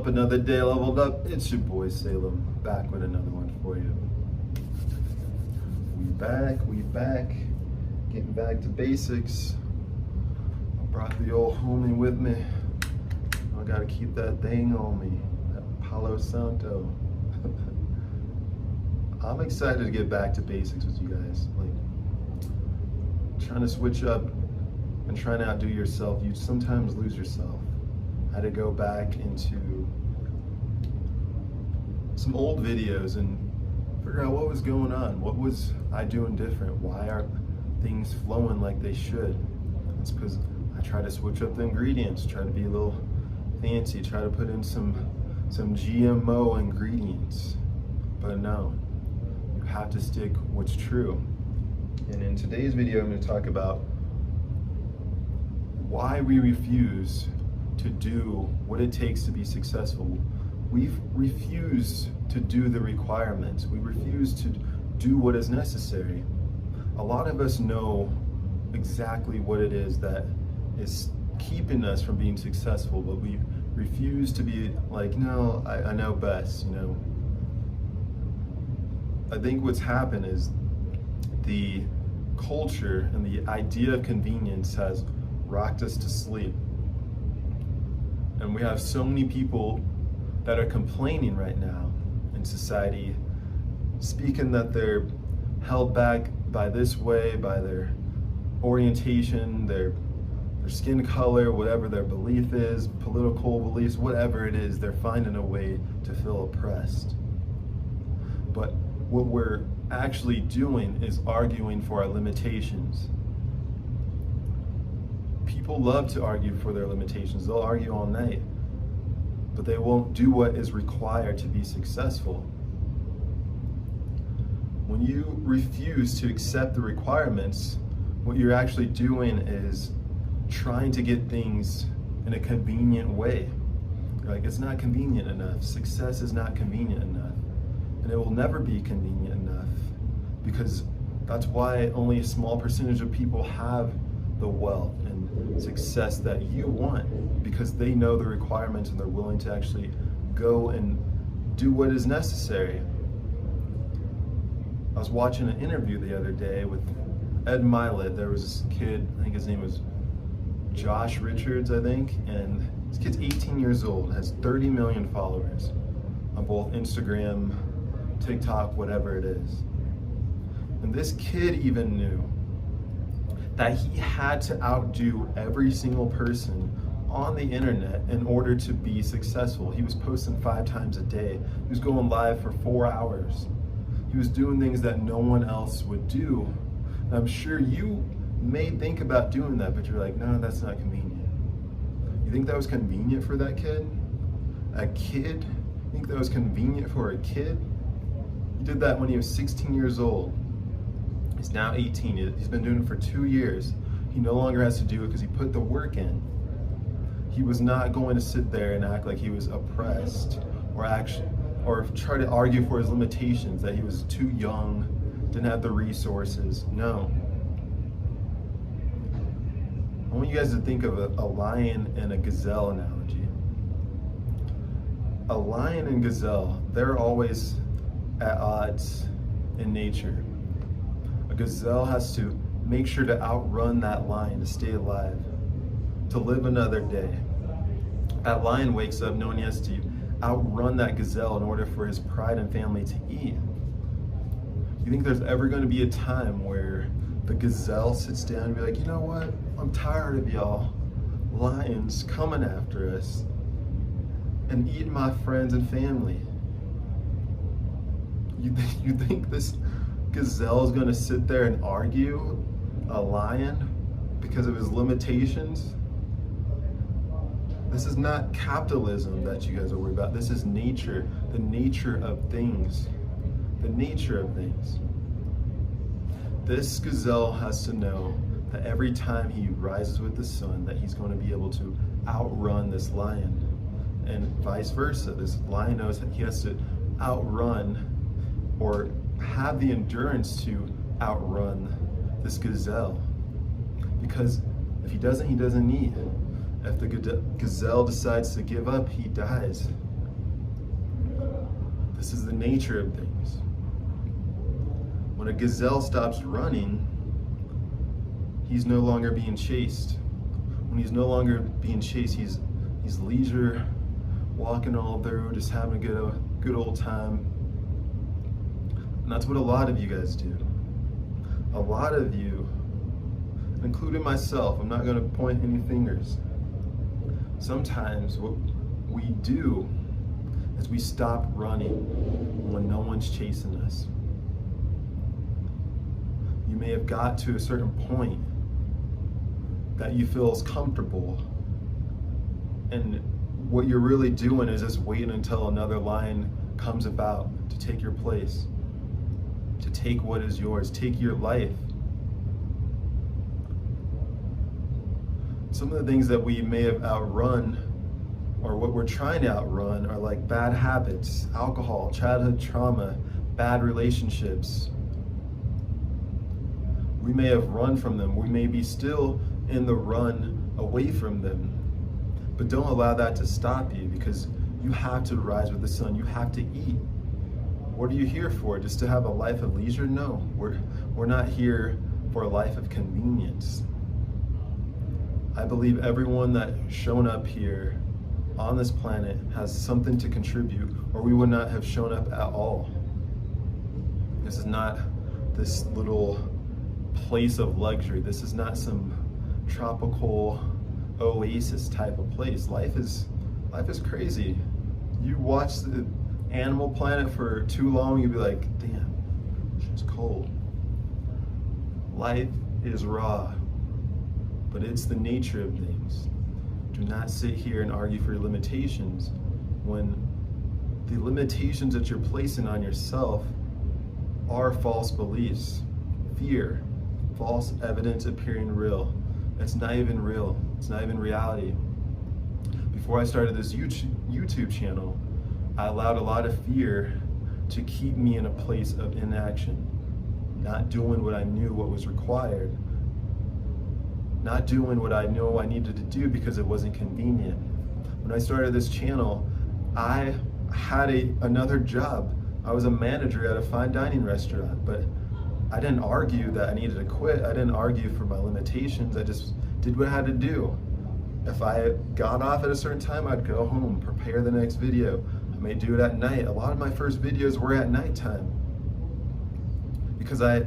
up, another day leveled up. It's your boy Salem, back with another one for you. We back, getting back to basics. I brought the old homie with me. I gotta keep that thing on me, that Palo Santo. I'm excited to get back to basics with you guys. Like, trying to switch up and trying to outdo yourself, you sometimes lose yourself. I had to go back into some old videos and figure out what was going on. What was I doing different? Why are things flowing like they should? It's because I try to switch up the ingredients, try to be a little fancy, try to put in some GMO ingredients. But no, you have to stick what's true. And in today's video, I'm going to talk about why we refuse to do what it takes to be successful. We refuse to do the requirements. We refuse to do what is necessary. A lot of us know exactly what it is that is keeping us from being successful, but we refuse to be like, no, I know best, you know. I think what's happened is the culture and the idea of convenience has rocked us to sleep. And we have so many people that are complaining right now in society, speaking that they're held back by this way, by their orientation, their skin color, whatever their belief is, political beliefs, whatever it is, they're finding a way to feel oppressed. But what we're actually doing is arguing for our limitations. People love to argue for their limitations. They'll argue all night, but they won't do what is required to be successful. When you refuse to accept the requirements, what you're actually doing is trying to get things in a convenient way. You're like, it's not convenient enough. Success is not convenient enough. And it will never be convenient enough, because that's why only a small percentage of people have the wealth and success that you want, because they know the requirements and they're willing to actually go and do what is necessary. I was watching an interview the other day with Ed Milet. There was this kid, I think his name was Josh Richards, I think, and this kid's 18 years old, has 30 million followers on both Instagram, TikTok, whatever it is. And this kid even knew that he had to outdo every single person on the internet in order to be successful. He was posting 5 times a day. He was going live for 4 hours. He was doing things that no one else would do. And I'm sure you may think about doing that, but you're like, no, that's not convenient. You think that was convenient for that kid? A kid? You think that was convenient for a kid? He did that when he was 16 years old. He's now 18. He's been doing it for 2 years. He no longer has to do it because he put the work in. He was not going to sit there and act like he was oppressed or try to argue for his limitations, that he was too young, didn't have the resources. No. I want you guys to think of a lion and a gazelle analogy. A lion and gazelle, they're always at odds in nature. A gazelle has to make sure to outrun that lion to stay alive, to live another day. That lion wakes up knowing he has to outrun that gazelle in order for his pride and family to eat. You think there's ever going to be a time where the gazelle sits down and be like, you know what? I'm tired of y'all lions coming after us and eating my friends and family. You think this gazelle is going to sit there and argue a lion because of his limitations? This is not capitalism that you guys are worried about. This is nature, the nature of things. The nature of things. This gazelle has to know that every time he rises with the sun, that he's going to be able to outrun this lion. And vice versa. This lion knows that he has to outrun or have the endurance to outrun this gazelle. Because if he doesn't eat. If the gazelle decides to give up, he dies. This is the nature of things. When a gazelle stops running, he's no longer being chased. When he's no longer being chased, he's leisure, walking all through, just having a good old time. And that's what a lot of you guys do. A lot of you, including myself, I'm not going to point any fingers. Sometimes what we do is we stop running when no one's chasing us. You may have got to a certain point that you feel is comfortable, and what you're really doing is just waiting until another lion comes about to take your place, to take what is yours, take your life. Some of the things that we may have outrun, or what we're trying to outrun, are like bad habits, alcohol, childhood trauma, bad relationships. We may have run from them. We may be still in the run away from them. But don't allow that to stop you, because you have to rise with the sun. You have to eat. What are you here for? Just to have a life of leisure? No, we're not here for a life of convenience. I believe everyone that's shown up here on this planet has something to contribute, or we would not have shown up at all. This is not this little place of luxury. This is not some tropical oasis type of place. Life is crazy. You watch the Animal Planet for too long, you'll be like, damn, it's cold. Life is raw, but it's the nature of things. Do not sit here and argue for your limitations when the limitations that you're placing on yourself are false beliefs, fear, false evidence appearing real. It's not even real. It's not even reality. Before I started this YouTube channel, I allowed a lot of fear to keep me in a place of inaction, not doing what I knew what was required, not doing what I know I needed to do because it wasn't convenient. When I started this channel, I had another job. I was a manager at a fine dining restaurant, but I didn't argue that I needed to quit. I didn't argue for my limitations. I just did what I had to do. If I got off at a certain time, I'd go home, prepare the next video. I may do it at night. A lot of my first videos were at nighttime because I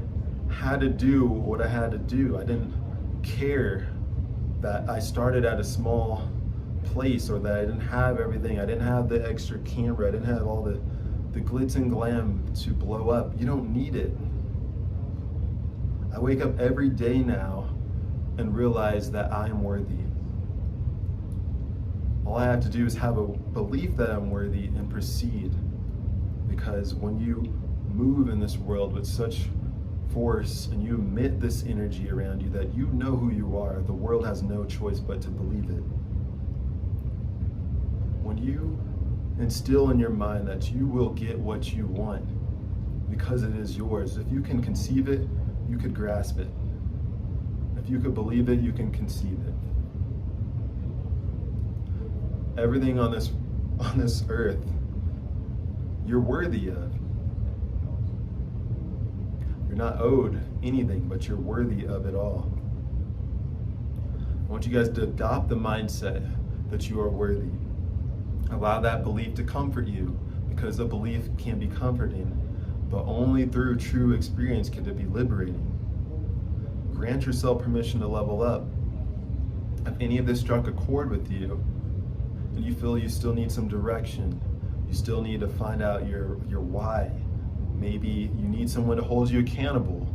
had to do what I had to do. I didn't care that I started at a small place or that I didn't have everything. I didn't have the extra camera. I didn't have all the glitz and glam to blow up. You don't need it. I wake up every day now and realize that I am worthy. All I have to do is have a belief that I'm worthy and proceed. Because when you move in this world with such force and you emit this energy around you that you know who you are, the world has no choice but to believe it. When you instill in your mind that you will get what you want because it is yours, if you can conceive it, you could grasp it. If you could believe it, you can conceive it. Everything on this earth, you're worthy of. You're not owed anything, but you're worthy of it all. I want you guys to adopt the mindset that you are worthy. Allow that belief to comfort you, because a belief can be comforting, but only through true experience can it be liberating. Grant yourself permission to level up. If any of this struck a chord with you, and you feel you still need some direction, you still need to find out your why, maybe you need someone to hold you accountable,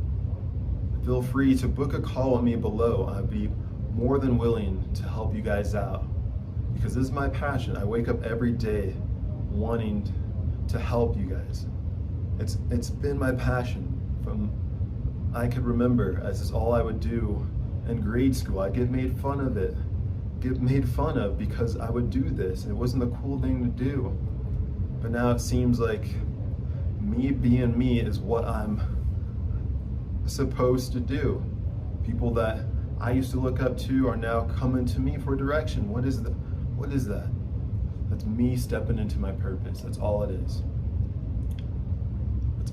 feel free to book a call with me below. I'd be more than willing to help you guys out, because this is my passion. I wake up every day wanting to help you guys. It's been my passion from I could remember, as is all I would do in grade school. I get made fun of it. Get made fun of because I would do this, and it wasn't the cool thing to do. But now it seems like me being me is what I'm supposed to do. People that I used to look up to are now coming to me for direction. What is that? That's me stepping into my purpose. That's all it is.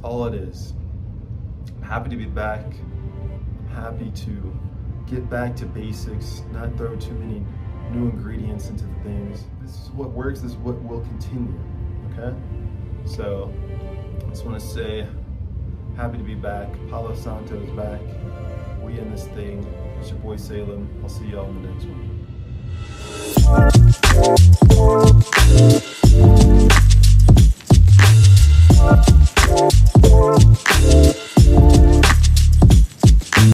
all it is. I'm happy to be back. I'm happy to get back to basics, not throw too many new ingredients into the things. This is what works, this is what will continue, okay? So, I just want to say, happy to be back. Palo Santo's back. We in this thing. It's your boy Salem. I'll see y'all in the next one.